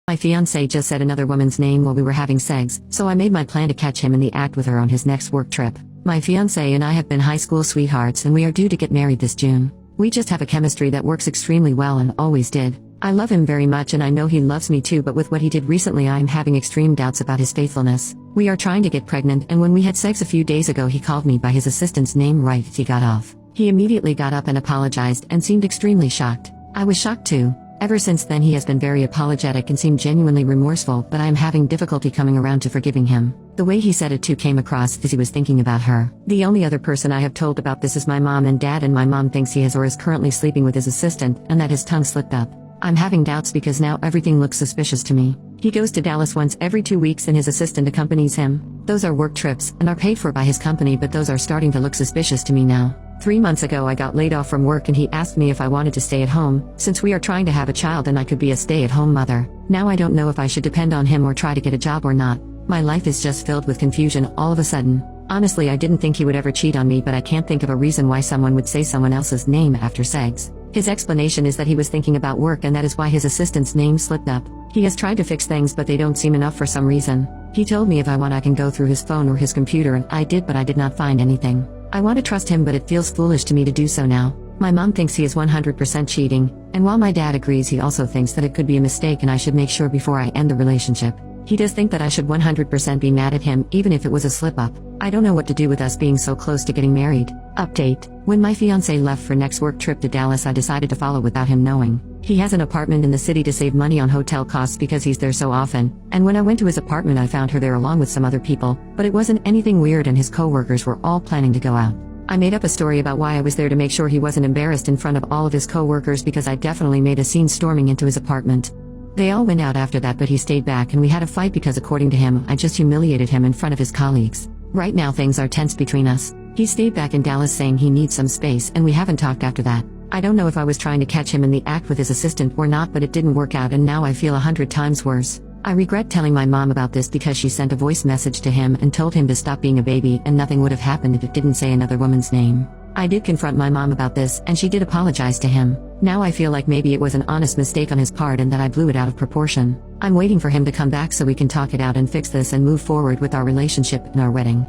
My fiancé just said another woman's name while we were having sex, so I made my plan to catch him in the act with her on his next work trip. My fiancé and I have been high school sweethearts and we are due to get married this June. We just have a chemistry that works extremely well and always did. I love him very much and I know he loves me too, but with what he did recently I am having extreme doubts about his faithfulness. We are trying to get pregnant, and when we had sex a few days ago he called me by his assistant's name right as he got off. He immediately got up and apologized and seemed extremely shocked. I was shocked too. Ever since then he has been very apologetic and seemed genuinely remorseful, but I am having difficulty coming around to forgiving him. The way he said it too came across as he was thinking about her. The only other person I have told about this is my mom and dad, and my mom thinks he has or is currently sleeping with his assistant and that his tongue slipped up. I'm having doubts because now everything looks suspicious to me. He goes to Dallas once every 2 weeks and his assistant accompanies him. Those are work trips and are paid for by his company, but those are starting to look suspicious to me now. 3 months ago I got laid off from work and he asked me if I wanted to stay at home, since we are trying to have a child and I could be a stay-at-home mother. Now I don't know if I should depend on him or try to get a job or not. My life is just filled with confusion all of a sudden. Honestly, I didn't think he would ever cheat on me, but I can't think of a reason why someone would say someone else's name after sex. His explanation is that he was thinking about work and that is why his assistant's name slipped up. He has tried to fix things but they don't seem enough for some reason. He told me if I want I can go through his phone or his computer, and I did, but I did not find anything. I want to trust him, but it feels foolish to me to do so now. My mom thinks he is 100% cheating, and while my dad agrees, he also thinks that it could be a mistake and I should make sure before I end the relationship. He does think that I should 100% be mad at him even if it was a slip-up. I don't know what to do with us being so close to getting married. Update. When my fiancé left for next work trip to Dallas, I decided to follow without him knowing. He has an apartment in the city to save money on hotel costs because he's there so often, and when I went to his apartment I found her there along with some other people, but it wasn't anything weird and his co-workers were all planning to go out. I made up a story about why I was there to make sure he wasn't embarrassed in front of all of his co-workers, because I definitely made a scene storming into his apartment. They all went out after that, but he stayed back and we had a fight because according to him, I just humiliated him in front of his colleagues. Right now things are tense between us. He stayed back in Dallas saying he needs some space and we haven't talked after that. I don't know if I was trying to catch him in the act with his assistant or not, but it didn't work out and now I feel 100 times worse. I regret telling my mom about this because she sent a voice message to him and told him to stop being a baby and nothing would have happened if it didn't say another woman's name. I did confront my mom about this and she did apologize to him. Now I feel like maybe it was an honest mistake on his part and that I blew it out of proportion. I'm waiting for him to come back so we can talk it out and fix this and move forward with our relationship and our wedding.